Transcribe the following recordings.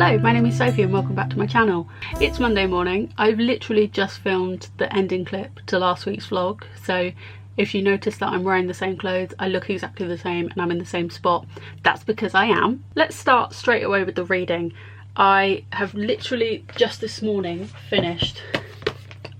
Hello, my name is Sophie and welcome back to my channel. It's Monday morning. I've literally just filmed the ending clip to last week's vlog, so if you notice that I'm wearing the same clothes, I look exactly the same and I'm in the same spot, that's because I am. Let's start straight away with the reading. I have literally just this morning finished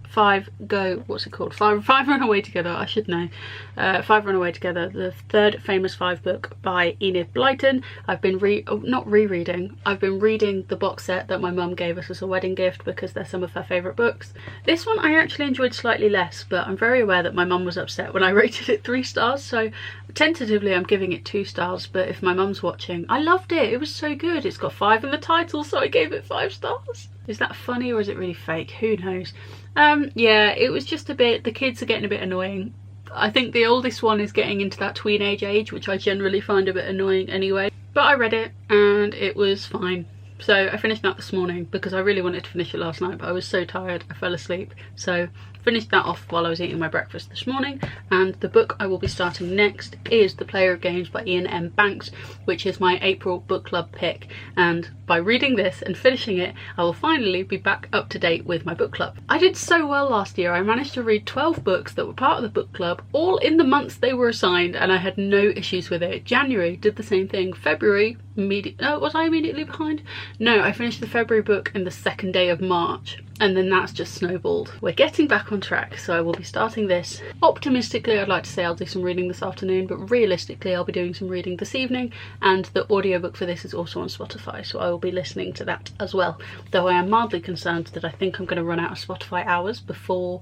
Five Run Away Together, I should know. Five Run Away Together, the third Famous Five book by Enid Blyton. I've been I've been reading the box set that my mum gave us as a wedding gift because they're some of her favourite books. This one I actually enjoyed slightly less, but I'm very aware that my mum was upset when I rated it 3 stars, so tentatively I'm giving it 2 stars, but if my mum's watching, I loved it. It was so good. It's got 5 in the title, so I gave it 5 stars. Is that funny or is it really fake? Who knows? Yeah, it was just a bit, the kids are getting a bit annoying. I think the oldest one is getting into that tweenage age, which I generally find a bit annoying anyway. But I read it and it was fine. So I finished that this morning because I really wanted to finish it last night, but I was so tired I fell asleep. So finished that off while I was eating my breakfast this morning. And the book I will be starting next is The Player of Games by Ian M. Banks, which is my April book club pick. And by reading this and finishing it, I will finally be back up to date with my book club. I did so well last year. I managed to read 12 books that were part of the book club, all in the months they were assigned, and I had no issues with it. January did the same thing. February, was I immediately behind? No, I finished the February book in the 2nd day of March, and then that's just snowballed. We're getting back on track, so I will be starting this. Optimistically, I'd like to say I'll do some reading this afternoon, but realistically I'll be doing some reading this evening, and the audiobook for this is also on Spotify, so I will be listening to that as well. Though I am mildly concerned that I think I'm going to run out of Spotify hours before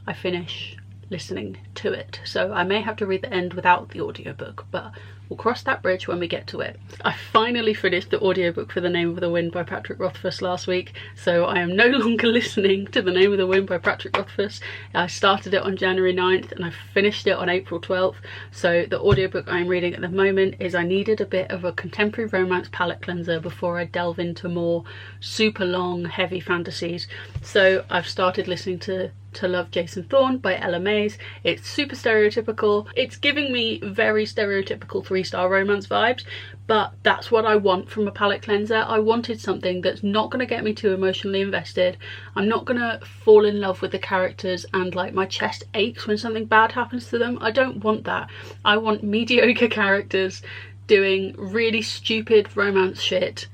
I finish listening to it, so I may have to read the end without the audiobook, but we'll cross that bridge when we get to it. I finally finished the audiobook for The Name of the Wind by Patrick Rothfuss last week, so I am no longer listening to The Name of the Wind by Patrick Rothfuss. I started it on January 9th and I finished it on April 12th, so the audiobook I'm reading at the moment is I needed a bit of a contemporary romance palette cleanser before I delve into more super long, heavy fantasies. So I've started listening to Love, Jason Thorne by Ella Mays. It's super stereotypical. It's giving me very stereotypical 3-star romance vibes, but that's what I want from a palette cleanser. I wanted something that's not going to get me too emotionally invested. I'm not going to fall in love with the characters and like my chest aches when something bad happens to them. I don't want that. I want mediocre characters doing really stupid romance shit,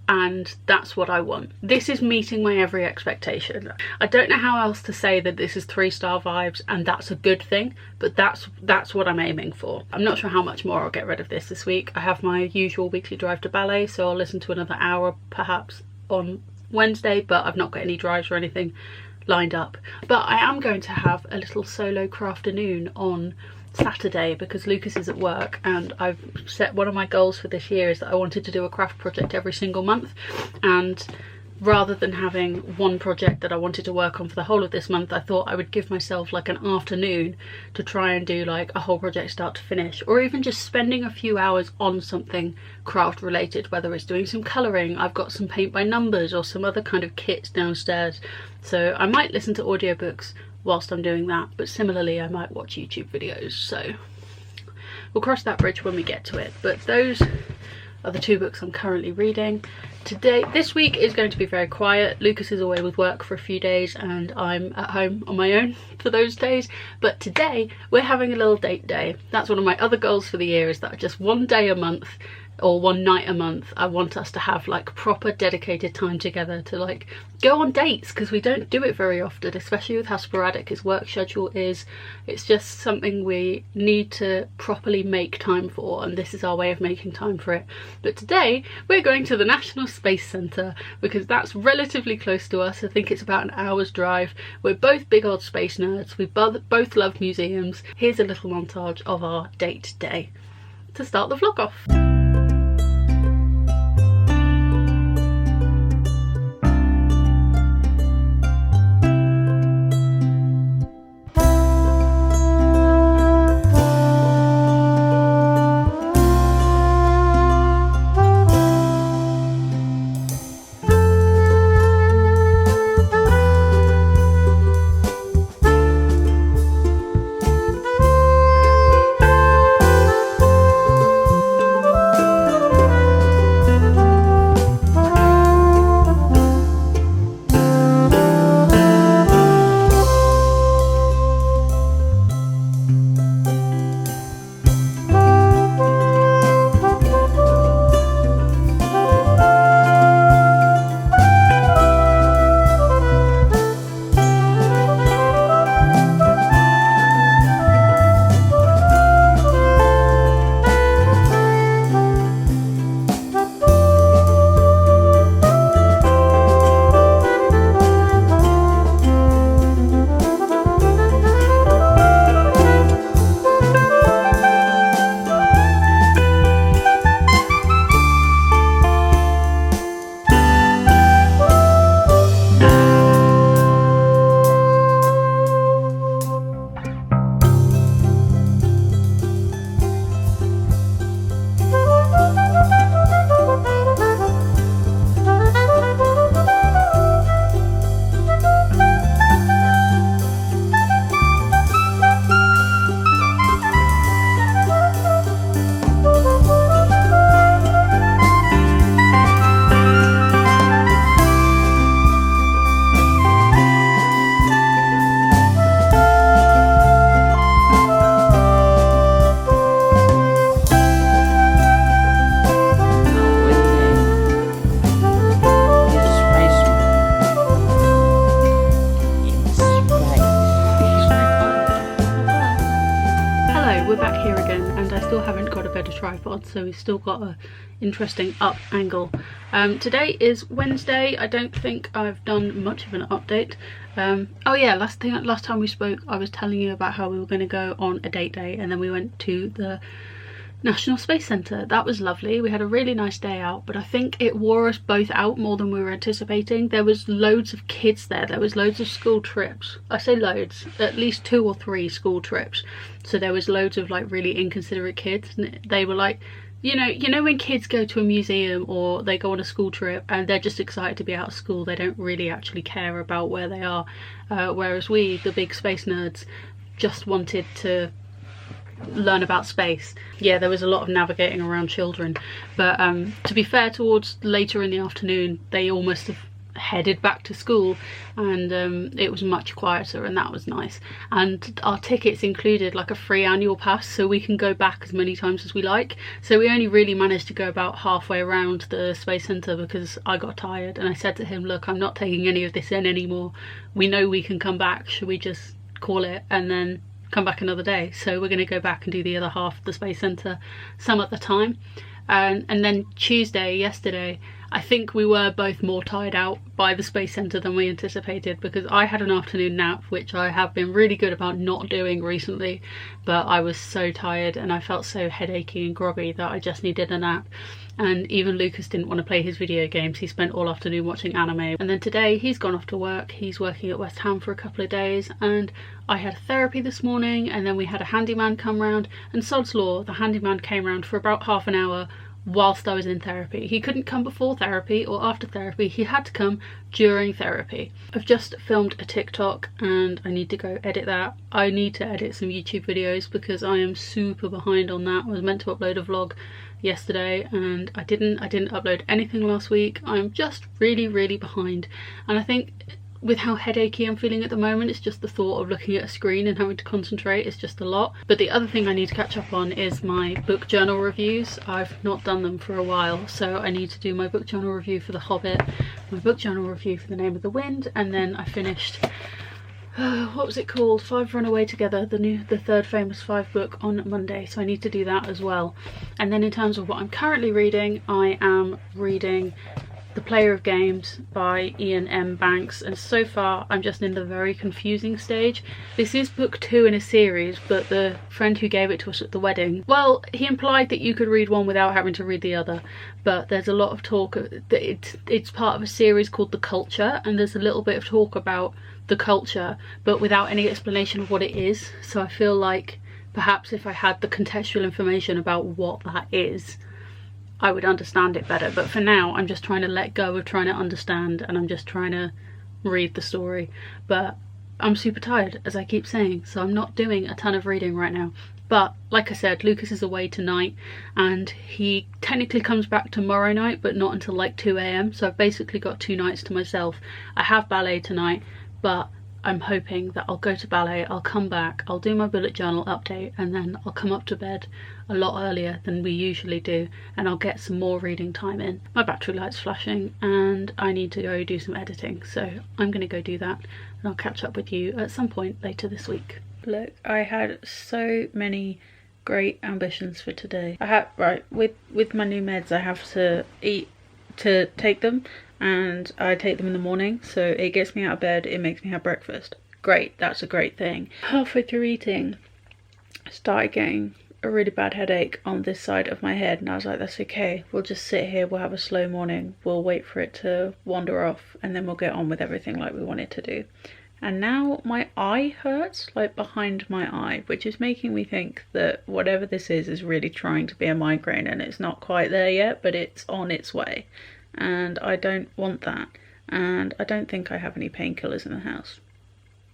and that's what I want. This is meeting my every expectation. I don't know how else to say that this is 3-star vibes and that's a good thing, but that's what I'm aiming for. I'm not sure how much more I'll get rid of this week. I have my usual weekly drive to ballet, so I'll listen to another hour perhaps on Wednesday, but I've not got any drives or anything lined up. But I am going to have a little solo crafternoon on Saturday because Lucas is at work, and I've set one of my goals for this year is that I wanted to do a craft project every single month, and rather than having one project that I wanted to work on for the whole of this month, I thought I would give myself like an afternoon to try and do like a whole project start to finish, or even just spending a few hours on something craft related, whether it's doing some colouring. I've got some paint by numbers or some other kind of kit downstairs, so I might listen to audiobooks whilst I'm doing that, but similarly I might watch YouTube videos, so we'll cross that bridge when we get to it. But those are the 2 books I'm currently reading. This week is going to be very quiet. Lucas is away with work for a few days and I'm at home on my own for those days, but today we're having a little date day. That's one of my other goals for the year, is that just one day a month or one night a month I want us to have like proper dedicated time together to like go on dates, because we don't do it very often, especially with how sporadic his work schedule is. It's just something we need to properly make time for, and this is our way of making time for it. But today we're going to the National Space Centre because that's relatively close to us. I think it's about an hour's drive. We're both big old space nerds. We both love museums. Here's a little montage of our date day to start the vlog off. we're back here again, and I still haven't got a better tripod, so we've still got a interesting up angle. Today is Wednesday. I don't think I've done much of an update. Oh yeah, last time we spoke I was telling you about how we were going to go on a date day, and then we went to the National Space Centre. That was lovely. We had a really nice day out, but I think it wore us both out more than we were anticipating. There was loads of kids there. There was loads of school trips. I say loads, at least 2 or 3 school trips. So there was loads of like really inconsiderate kids, and they were like, you know when kids go to a museum or they go on a school trip and they're just excited to be out of school, they don't really actually care about where they are, whereas we, the big space nerds, just wanted to learn about space. Yeah, there was a lot of navigating around children, but to be fair, towards later in the afternoon they almost have headed back to school, and it was much quieter, and that was nice. And our tickets included like a free annual pass, so we can go back as many times as we like. So we only really managed to go about halfway around the Space Centre because I got tired, and I said to him, look, I'm not taking any of this in anymore. We know we can come back, should we just call it and then come back another day? So we're going to go back and do the other half of the Space Centre some at the time. And then yesterday, I think we were both more tired out by the Space Centre than we anticipated, because I had an afternoon nap, which I have been really good about not doing recently, but I was so tired and I felt so headachy and groggy that I just needed a nap. And even Lucas didn't want to play his video games. He spent all afternoon watching anime. And then today he's gone off to work. He's working at West Ham for a couple of days, and I had therapy this morning, and then we had a handyman come round, and sod's law, the handyman came round for about half an hour whilst I was in therapy. He couldn't come before therapy or after therapy, he had to come during therapy. I've just filmed a TikTok and I need to go edit that. I need to edit some YouTube videos because I am super behind on that. I was meant to upload a vlog yesterday and I didn't upload anything last week. I'm just really behind, and I think with how headachy I'm feeling at the moment, it's just the thought of looking at a screen and having to concentrate is just a lot. But the other thing I need to catch up on is my book journal reviews. I've not done them for a while, so I need to do my book journal review for The Hobbit, my book journal review for The Name of the Wind, and then I finished what was it called? 5 Run Away Together, the third Famous 5 book on Monday, so I need to do that as well. And then in terms of what I'm currently reading, I am reading The Player of Games by Ian M. Banks, and so far I'm just in the very confusing stage. This is book 2 in a series, but the friend who gave it to us at the wedding, well, he implied that you could read one without having to read the other, but there's a lot of talk that it's part of a series called The Culture, and there's a little bit of talk about the culture but without any explanation of what it is. So I feel like perhaps if I had the contextual information about what that is, I would understand it better. But for now I'm just trying to let go of trying to understand, and I'm just trying to read the story. But I'm super tired, as I keep saying, so I'm not doing a ton of reading right now. But like I said, Lucas is away tonight and he technically comes back tomorrow night, but not until like 2 AM, so I've basically got 2 nights to myself. I have ballet tonight, but I'm hoping that I'll go to ballet, I'll come back, I'll do my bullet journal update, and then I'll come up to bed a lot earlier than we usually do, and I'll get some more reading time in. My battery light's flashing and I need to go do some editing, so I'm gonna go do that, and I'll catch up with you at some point later this week. Look, I had so many great ambitions for today. With my new meds I have to eat to take them, and I take them in the morning, so it gets me out of bed, it makes me have breakfast. Great, that's a great thing. Halfway through eating, I started getting a really bad headache on this side of my head, and I was like, that's okay, we'll just sit here, we'll have a slow morning, we'll wait for it to wander off, and then we'll get on with everything like we want it to do. And now my eye hurts, like behind my eye, which is making me think that whatever this is really trying to be a migraine, and it's not quite there yet, but it's on its way. And I don't want that, and I don't think I have any painkillers in the house.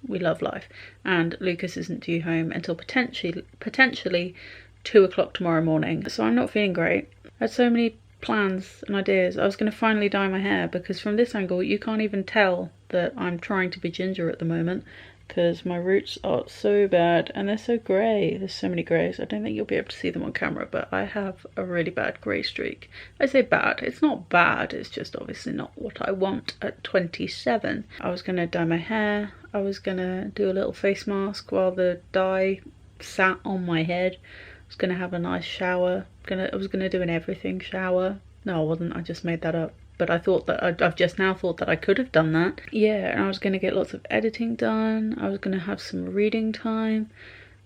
We love life, and Lucas isn't due home until potentially 2 o'clock tomorrow morning, so I'm not feeling great. I had so many plans and ideas. I was going to finally dye my hair, because from this angle you can't even tell that I'm trying to be ginger at the moment, because my roots are so bad and they're so grey. There's so many greys. I don't think you'll be able to see them on camera, but I have a really bad grey streak. I say bad, it's not bad, it's just obviously not what I want at 27. I was going to dye my hair, I was going to do a little face mask while the dye sat on my head. I was gonna have a nice shower. I was gonna do an everything shower. No, I wasn't. I just made that up. But I thought that I've just now thought that I could have done that. Yeah, and I was gonna get lots of editing done. I was gonna have some reading time,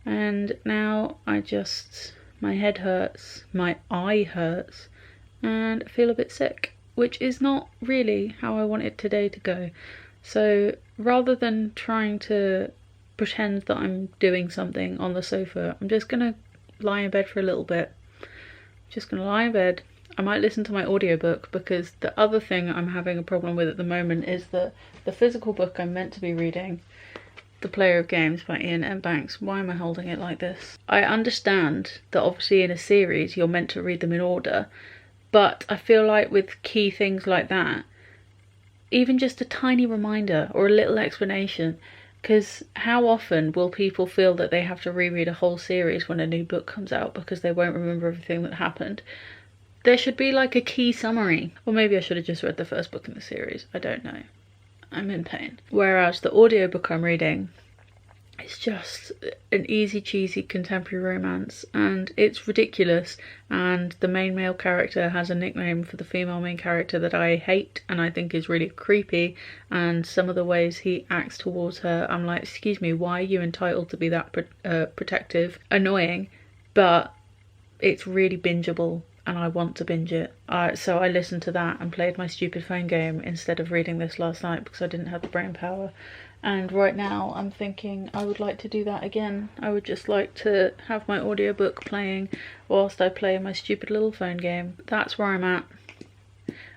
and now my head hurts, my eye hurts, and I feel a bit sick, which is not really how I wanted today to go. So rather than trying to pretend that I'm doing something on the sofa, I'm just gonna lie in bed for a little bit. Just gonna lie in bed. I might listen to my audiobook, because the other thing I'm having a problem with at the moment is that the physical book I'm meant to be reading, The Player of Games by Ian M. Banks. Why am I holding it like this? I understand that obviously in a series you're meant to read them in order, but I feel like with key things like that, even just a tiny reminder or a little explanation, because how often will people feel that they have to reread a whole series when a new book comes out because they won't remember everything that happened? There should be like a key summary. Or maybe I should have just read the first book in the series. I don't know. I'm in pain. Whereas the audiobook I'm reading is just an easy cheesy contemporary romance, and it's ridiculous, and the main male character has a nickname for the female main character that I hate and I think is really creepy, and some of the ways he acts towards her, I'm like, excuse me, why are you entitled to be that protective? Annoying, but it's really bingeable and I want to binge it. So I listened to that and played my stupid phone game instead of reading this last night because I didn't have the brain power. And right now I'm thinking I would like to do that again. I would just like to have my audiobook playing whilst I play my stupid little phone game. That's where I'm at.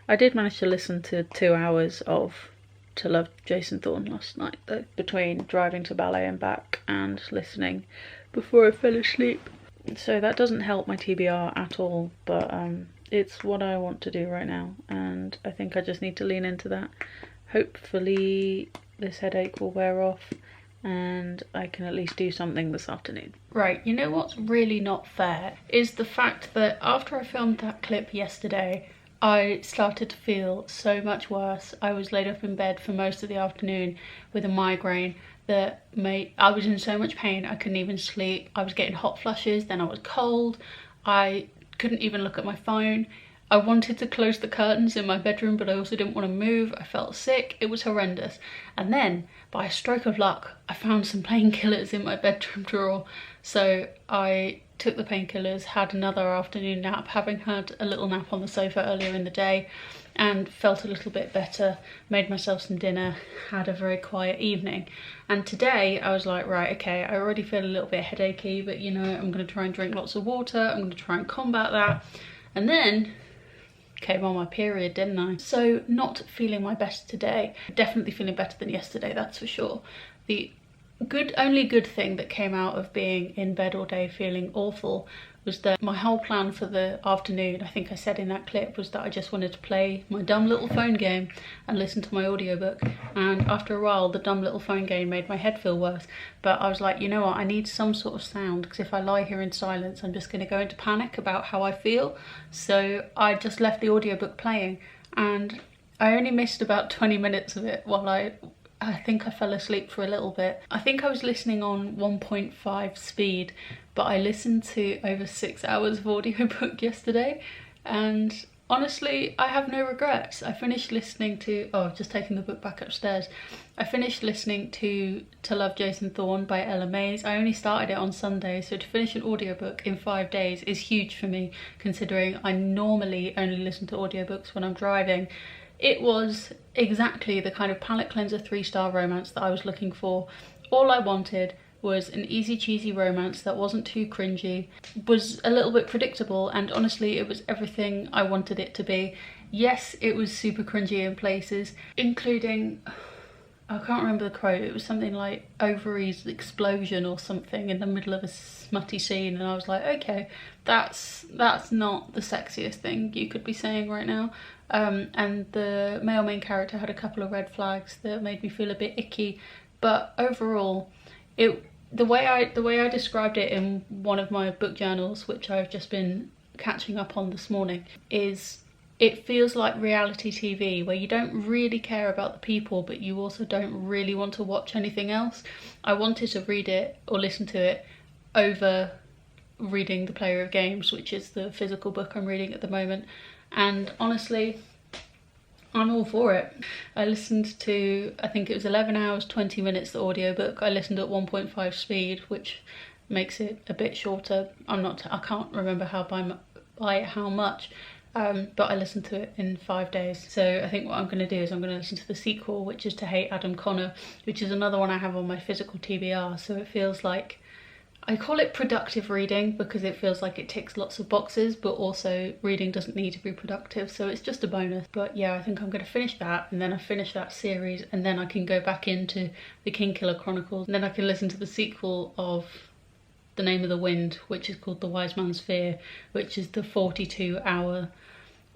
I did manage to listen to 2 hours of To Love Jason Thorne last night though, between driving to ballet and back and listening before I fell asleep. So that doesn't help my TBR at all, but it's what I want to do right now, and I think I just need to lean into that. Hopefully this headache will wear off and I can at least do something this afternoon. Right, you know what's really not fair is the fact that after I filmed that clip yesterday, I started to feel so much worse. I was laid up in bed for most of the afternoon with a migraine that I was in so much pain I couldn't even sleep. I was getting hot flushes, then I was cold. I couldn't even look at my phone. I wanted to close the curtains in my bedroom, but I also didn't want to move. I felt sick. It was horrendous. And then, by a stroke of luck, I found some painkillers in my bedroom drawer. So I took the painkillers, had another afternoon nap, having had a little nap on the sofa earlier in the day, and felt a little bit better, made myself some dinner, had a very quiet evening. And today I was like, right, okay, I already feel a little bit headachy, but you know, I'm going to try and drink lots of water, I'm going to try and combat that. And then came on my period, didn't I? So not feeling my best today. Definitely feeling better than yesterday, that's for sure. The only good thing that came out of being in bed all day feeling awful was that my whole plan for the afternoon, I think I said in that clip, was that I just wanted to play my dumb little phone game and listen to my audiobook. And after a while, the dumb little phone game made my head feel worse. But I was like, you know what, I need some sort of sound, because if I lie here in silence, I'm just going to go into panic about how I feel. So I just left the audiobook playing, and I only missed about 20 minutes of it while I think I fell asleep for a little bit. I think I was listening on 1.5 speed, but I listened to over 6 hours of audiobook yesterday, and honestly, I have no regrets. I finished listening to, just taking the book back upstairs. I finished listening to Love Jason Thorne by Ella Mays. I only started it on Sunday, so to finish an audiobook in 5 days is huge for me, considering I normally only listen to audiobooks when I'm driving. It was exactly the kind of palate cleanser 3-star romance that I was looking for. All I wanted was an easy cheesy romance that wasn't too cringy, was a little bit predictable, and honestly it was everything I wanted it to be. Yes, it was super cringy in places, including, I can't remember the quote, it was something like ovaries explosion or something in the middle of a smutty scene, and I was like, okay, that's not the sexiest thing you could be saying right now. And the male main character had a couple of red flags that made me feel a bit icky, but overall, the way I described it in one of my book journals, which I've just been catching up on this morning, is it feels like reality TV, where you don't really care about the people, but you also don't really want to watch anything else. I wanted to read it or listen to it over reading The Player of Games, which is the physical book I'm reading at the moment. And honestly, I'm all for it. I listened to, I think it was 11 hours 20 minutes, the audiobook. I listened at 1.5 speed, which makes it a bit shorter. I can't remember by how much, but I listened to it in 5 days. So I think what I'm going to do is I'm going to listen to the sequel, which is To Hate Adam Connor, which is another one I have on my physical TBR. So it feels like, I call it productive reading because it feels like it ticks lots of boxes, but also reading doesn't need to be productive, so it's just a bonus. But yeah, I think I'm going to finish that, and then I finish that series, and then I can go back into the Kingkiller Chronicles, and then I can listen to the sequel of The Name of the Wind, which is called The Wise Man's Fear, which is the 42-hour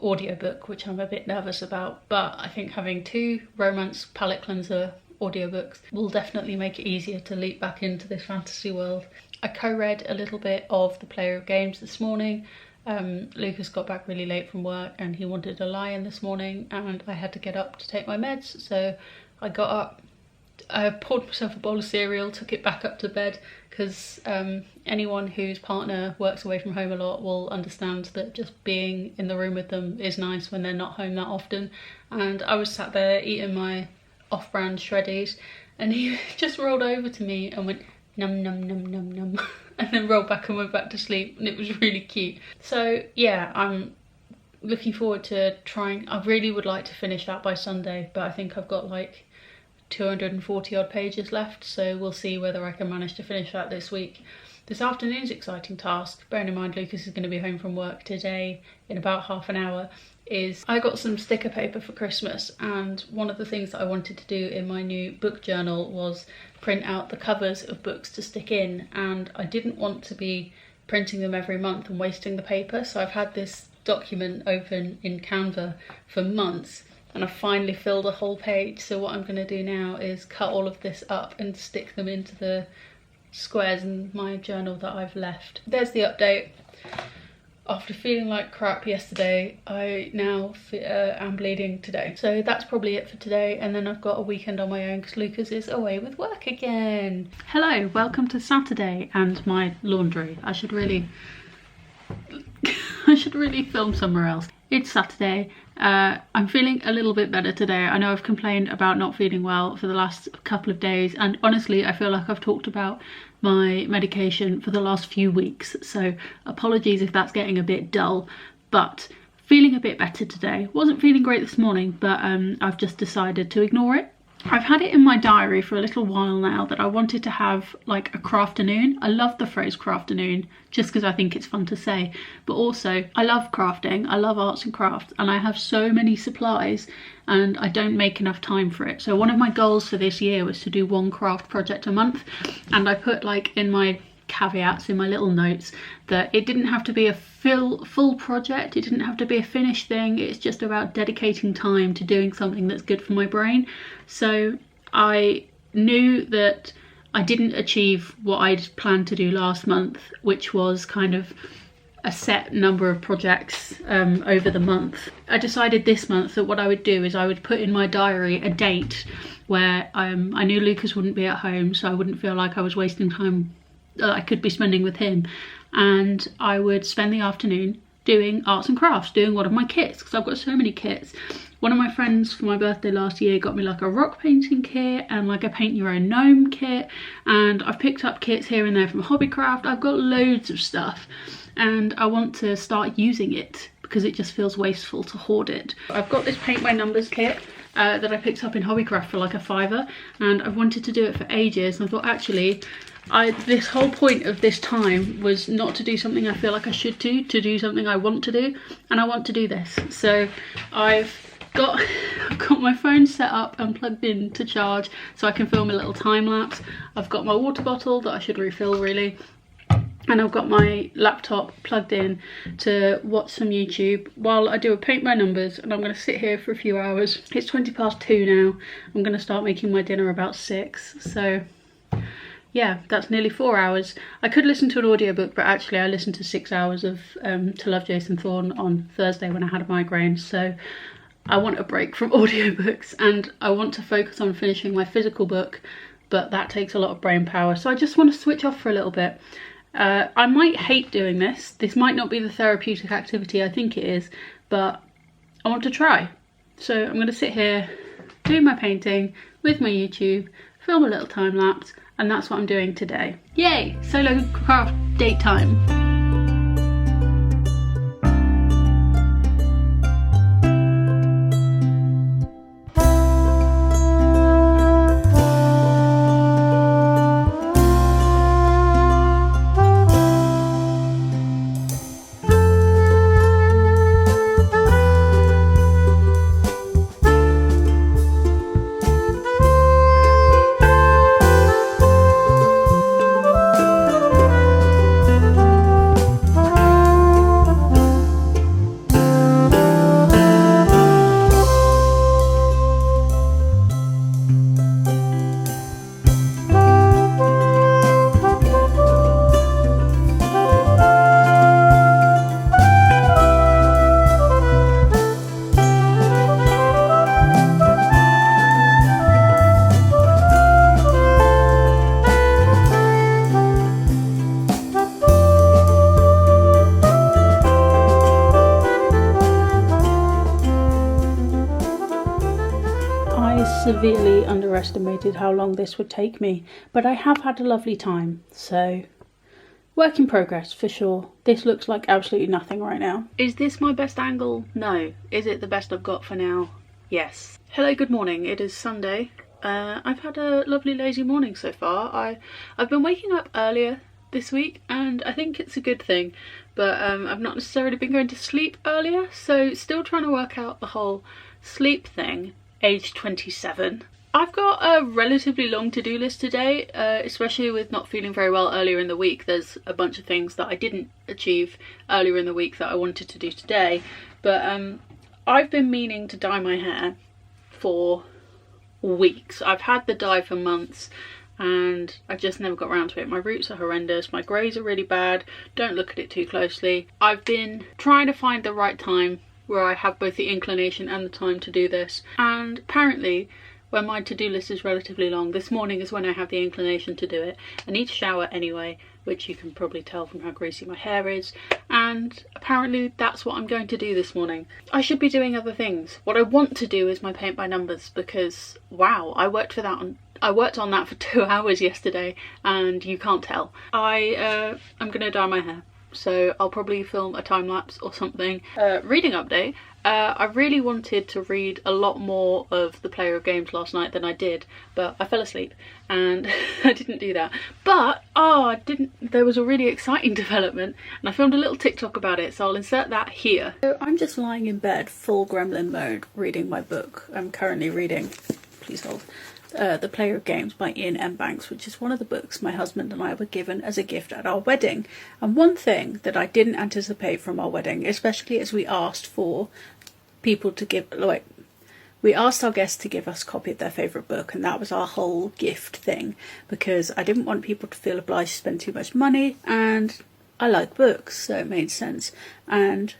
audiobook, which I'm a bit nervous about. But I think having 2 romance palette cleanser audiobooks will definitely make it easier to leap back into this fantasy world. I co-read a little bit of The Player of Games this morning. Lucas got back really late from work and he wanted a lie-in this morning, and I had to get up to take my meds, so I got up, I poured myself a bowl of cereal, took it back up to bed, because anyone whose partner works away from home a lot will understand that just being in the room with them is nice when they're not home that often. And I was sat there eating my off-brand shreddies, and he just rolled over to me and went num num num num num and then rolled back and went back to sleep, and it was really cute. So yeah, I'm looking forward to trying. I really would like to finish that by Sunday, but I think I've got like 240 odd pages left, so we'll see whether I can manage to finish that this week. This afternoon's exciting task, bearing in mind Lucas is going to be home from work today in about half an hour, is I got some sticker paper for Christmas, and one of the things that I wanted to do in my new book journal was print out the covers of books to stick in, and I didn't want to be printing them every month and wasting the paper, so I've had this document open in Canva for months, and I've finally filled a whole page. So what I'm going to do now is cut all of this up and stick them into the squares in my journal that I've left. There's the update. After feeling like crap yesterday, I now am bleeding today. So that's probably it for today, and then I've got a weekend on my own because Lucas is away with work again. Hello, welcome to Saturday and my laundry. I should really film somewhere else. It's Saturday. I'm feeling a little bit better today. I know I've complained about not feeling well for the last couple of days, and honestly I feel like I've talked about my medication for the last few weeks, so apologies if that's getting a bit dull, but feeling a bit better today. Wasn't feeling great this morning, but I've just decided to ignore it. I've had it in my diary for a little while now that I wanted to have like a crafternoon. I love the phrase crafternoon just because I think it's fun to say, but also I love crafting, I love arts and crafts, and I have so many supplies and I don't make enough time for it. So one of my goals for this year was to do 1 craft project a month, and I put like in my caveats in my little notes that it didn't have to be a full project, it didn't have to be a finished thing, it's just about dedicating time to doing something that's good for my brain. So I knew that I didn't achieve what I'd planned to do last month, which was kind of a set number of projects over the month. I decided this month that what I would do is I would put in my diary a date where I knew Lucas wouldn't be at home, so I wouldn't feel like I was wasting time I could be spending with him, and I would spend the afternoon doing arts and crafts, doing one of my kits, because I've got so many kits. One of my friends for my birthday last year got me like a rock painting kit and like a paint your own gnome kit, and I've picked up kits here and there from Hobbycraft. I've got loads of stuff and I want to start using it because it just feels wasteful to hoard it. I've got this paint by numbers kit that I picked up in Hobbycraft for like a £5, and I've wanted to do it for ages, and I thought actually this whole point of this time was not to do something I feel like I should do, to do something I want to do, and I want to do this. So I've got my phone set up and plugged in to charge so I can film a little time lapse. I've got my water bottle that I should refill really, and I've got my laptop plugged in to watch some YouTube while I do a paint by numbers, and I'm going to sit here for a few hours. It's 2:20 now. I'm going to start making my dinner about 6, so yeah, that's nearly 4 hours. I could listen to an audiobook, but actually I listened to 6 hours of To Love Jason Thorne on Thursday when I had a migraine, so I want a break from audiobooks, and I want to focus on finishing my physical book, but that takes a lot of brain power, so I just want to switch off for a little bit. I might hate doing this. This might not be the therapeutic activity I think it is, but I want to try. So I'm going to sit here, do my painting with my YouTube, film a little time lapse, and that's what I'm doing today. Yay! Solo craft date time. Severely underestimated how long this would take me, but I have had a lovely time, so work in progress for sure. This looks like absolutely nothing right now. Is this my best angle? No. Is it the best I've got for now? Yes. Hello, good morning. It is Sunday. I've had a lovely lazy morning so far. I've been waking up earlier this week and I think it's a good thing, but I've not necessarily been going to sleep earlier, so still trying to work out the whole sleep thing. Age 27. I've got a relatively long to-do list today, especially with not feeling very well earlier in the week. There's a bunch of things that I didn't achieve earlier in the week that I wanted to do today, but I've been meaning to dye my hair for weeks. I've had the dye for months and I just never got around to it. My roots are horrendous, my greys are really bad, don't look at it too closely. I've been trying to find the right time where I have both the inclination and the time to do this, and apparently when my to-do list is relatively long, this morning is when I have the inclination to do it. I need to shower anyway, which you can probably tell from how greasy my hair is, and apparently that's what I'm going to do this morning. I should be doing other things. What I want to do is my paint by numbers, because wow, I worked on that for 2 hours yesterday and you can't tell. I'm gonna dye my hair, so I'll probably film a time lapse or something. Reading update. I really wanted to read a lot more of The Player of Games last night than I did, but I fell asleep and I didn't do that. But there was a really exciting development and I filmed a little TikTok about it, so I'll insert that here. So I'm just lying in bed, full gremlin mode, reading my book. I'm currently reading, please hold, The Player of Games by Ian M. Banks, which is one of the books my husband and I were given as a gift at our wedding. And one thing that I didn't anticipate from our wedding, especially as we asked for people to give, we asked our guests to give us a copy of their favourite book, and that was our whole gift thing, because I didn't want people to feel obliged to spend too much money, and I like books, so it made sense. And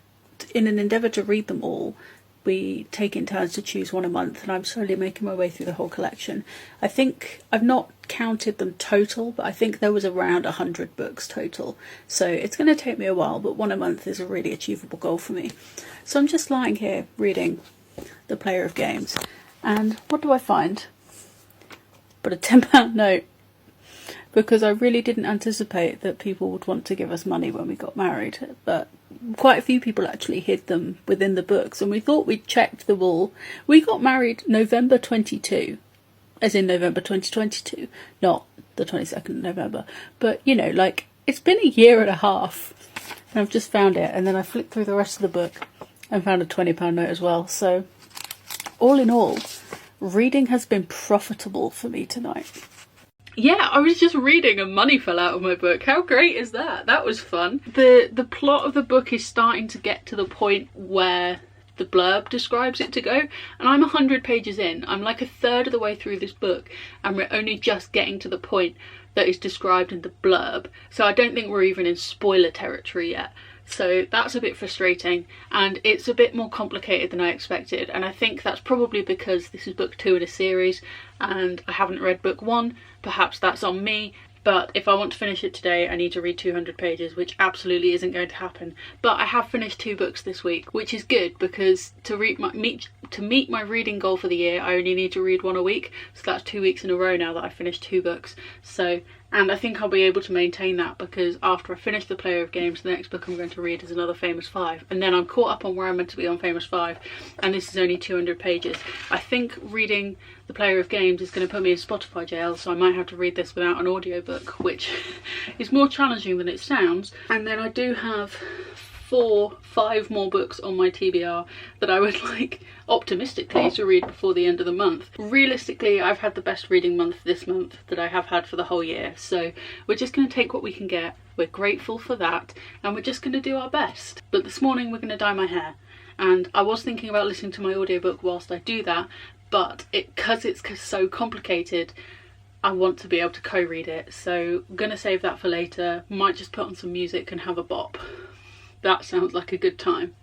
in an endeavour to read them all, we take in turns to choose one a month, and I'm slowly making my way through the whole collection. I think I've not counted them total, but I think there was around 100 books total. So it's going to take me a while, but one a month is a really achievable goal for me. So I'm just lying here reading The Player of Games, and what do I find? But a £10 note. Because I really didn't anticipate that people would want to give us money when we got married, but quite a few people actually hid them within the books, and we thought we'd checked them all. We got married November 22, as in November 2022, not the 22nd of November, but you know, like, it's been a year and a half, and I've just found it, and then I flicked through the rest of the book and found a £20 note as well. So all in all, reading has been profitable for me tonight. Yeah, I was just reading and money fell out of my book. How great is that? That was fun. The plot of the book is starting to get to the point where the blurb describes it to go, and I'm 100 pages in. I'm like a third of the way through this book and we're only just getting to the point that is described in the blurb, so I don't think we're even in spoiler territory yet. So that's a bit frustrating, and it's a bit more complicated than I expected, and I think that's probably because this is book 2 in a series and I haven't read book 1. Perhaps that's on me, But if I want to finish it today, I need to read 200 pages, which absolutely isn't going to happen. But I have finished 2 books this week, which is good, because to meet my reading goal for the year, I only need to read 1 a week. So that's 2 weeks in a row now that I've finished 2 books. So, and I think I'll be able to maintain that, because after I finish The Player of Games, the next book I'm going to read is another Famous 5. And then I'm caught up on where I'm meant to be on Famous 5. And this is only 200 pages. I think reading The Player of Games is going to put me in Spotify jail, so I might have to read this without an audiobook, which is more challenging than it sounds. And then I do have 5 more books on my TBR that I would like, optimistically, to read before the end of the month. Realistically, I've had the best reading month this month that I have had for the whole year, so we're just going to take what we can get. We're grateful for that, and we're just going to do our best. But this morning we're going to dye my hair, and I was thinking about listening to my audiobook whilst I do that, but because it's so complicated, I want to be able to co-read it, so I'm going to save that for later. Might just put on some music and have a bop. That sounds like a good time.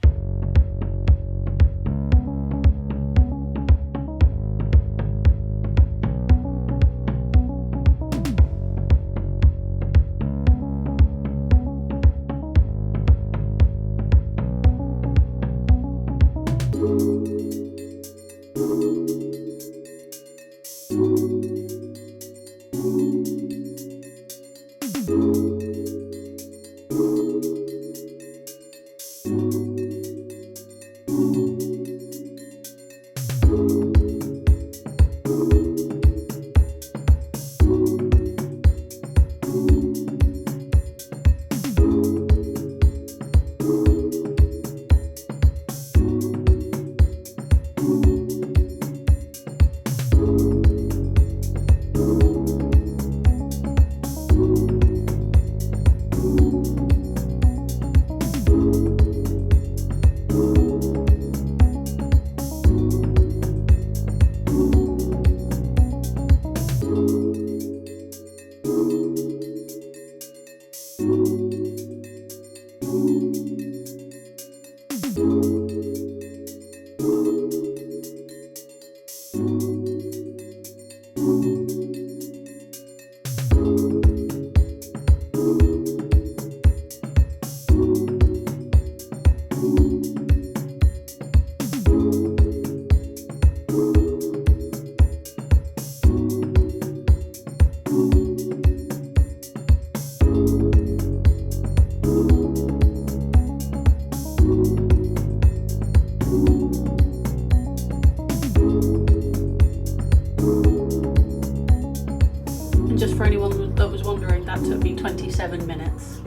Just for anyone that was wondering, that took me 27 minutes,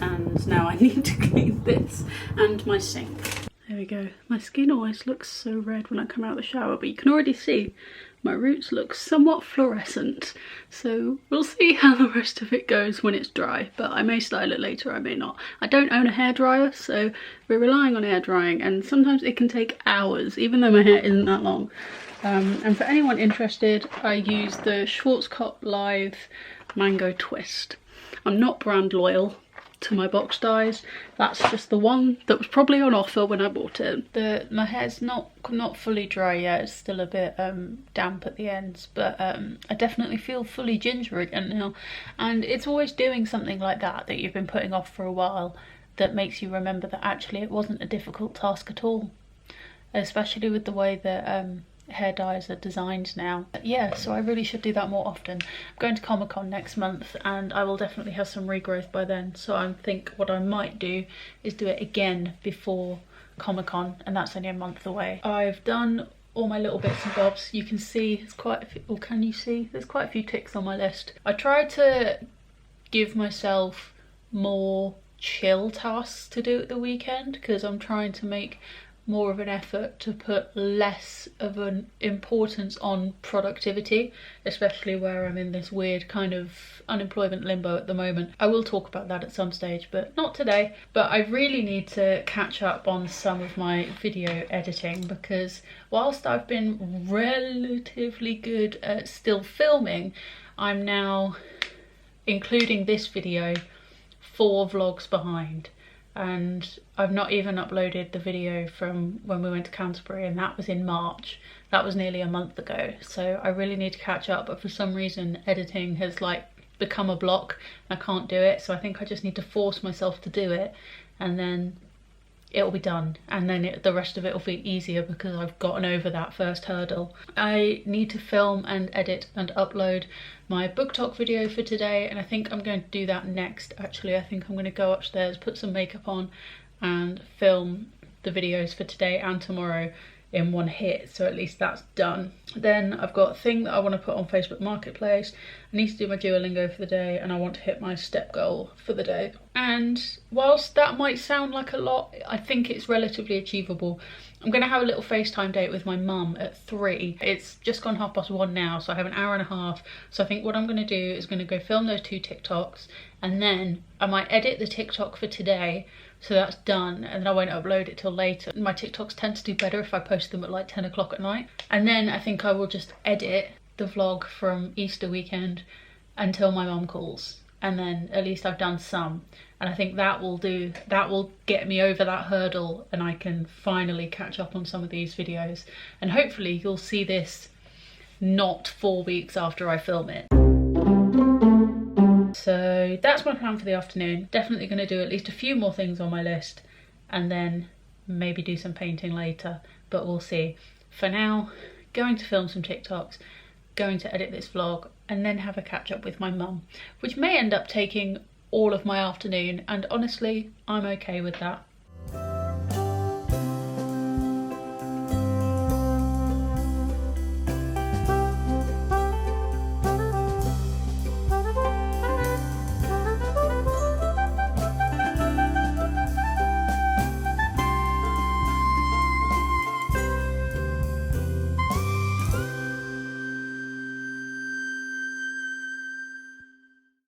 and now I need to clean this and my sink. There we go. My skin always looks so red when I come out of the shower, but you can already see my roots look somewhat fluorescent, so we'll see how the rest of it goes when it's dry, but I may style it later, I may not. I don't own a hairdryer, so we're relying on air drying, and sometimes it can take hours, even though my hair isn't that long. And for anyone interested, I use the Schwarzkopf Live Mango Twist. I'm not brand loyal to my box dyes. That's just the one that was probably on offer when I bought it. My hair's not fully dry yet. It's still a bit damp at the ends, but I definitely feel fully ginger again now. And it's always doing something like that you've been putting off for a while that makes you remember that actually it wasn't a difficult task at all. Especially with the way that hair dyes are designed now. Yeah, so I really should do that more often. I'm going to Comic-Con next month, and I will definitely have some regrowth by then, so I think what I might do is do it again before Comic-Con, and that's only a month away. I've done all my little bits and bobs. You can see there's quite a few, or can you see? There's quite a few ticks on my list. I tried to give myself more chill tasks to do at the weekend, because I'm trying to make more of an effort to put less of an importance on productivity, especially where I'm in this weird kind of unemployment limbo at the moment. I will talk about that at some stage, but not today. But I really need to catch up on some of my video editing, because whilst I've been relatively good at still filming, I'm now, including this video, 4 vlogs behind. And I've not even uploaded the video from when we went to Canterbury, and that was in March. That was nearly a month ago, so I really need to catch up, but for some reason editing has like become a block. I can't do it, so I think I just need to force myself to do it, and then it'll be done, and then the rest of it will be easier because I've gotten over that first hurdle. I need to film and edit and upload my book talk video for today, and I think I'm going to do that next. Actually, I think I'm going to go upstairs, put some makeup on and film the videos for today and tomorrow in one hit, so at least that's done. Then I've got a thing that I want to put on Facebook Marketplace. I need to do my Duolingo for the day, and I want to hit my step goal for the day. And whilst that might sound like a lot, I think it's relatively achievable. I'm going to have a little FaceTime date with my mum at 3. It's just gone 1:30 now, so I have an hour and a half. So I think what I'm going to do is going to go film those 2 TikToks, and then I might edit the TikTok for today, so that's done, and then I won't upload it till later. My TikToks tend to do better if I post them at like 10 o'clock at night. And then I think I will just edit the vlog from Easter weekend until my mum calls, and then at least I've done some. And I think that will get me over that hurdle, and I can finally catch up on some of these videos. And hopefully you'll see this not 4 weeks after I film it. So that's my plan for the afternoon. Definitely going to do at least a few more things on my list, and then maybe do some painting later, but we'll see. For now, going to film some TikToks, going to edit this vlog, and then have a catch up with my mum, which may end up taking all of my afternoon, and honestly, I'm okay with that.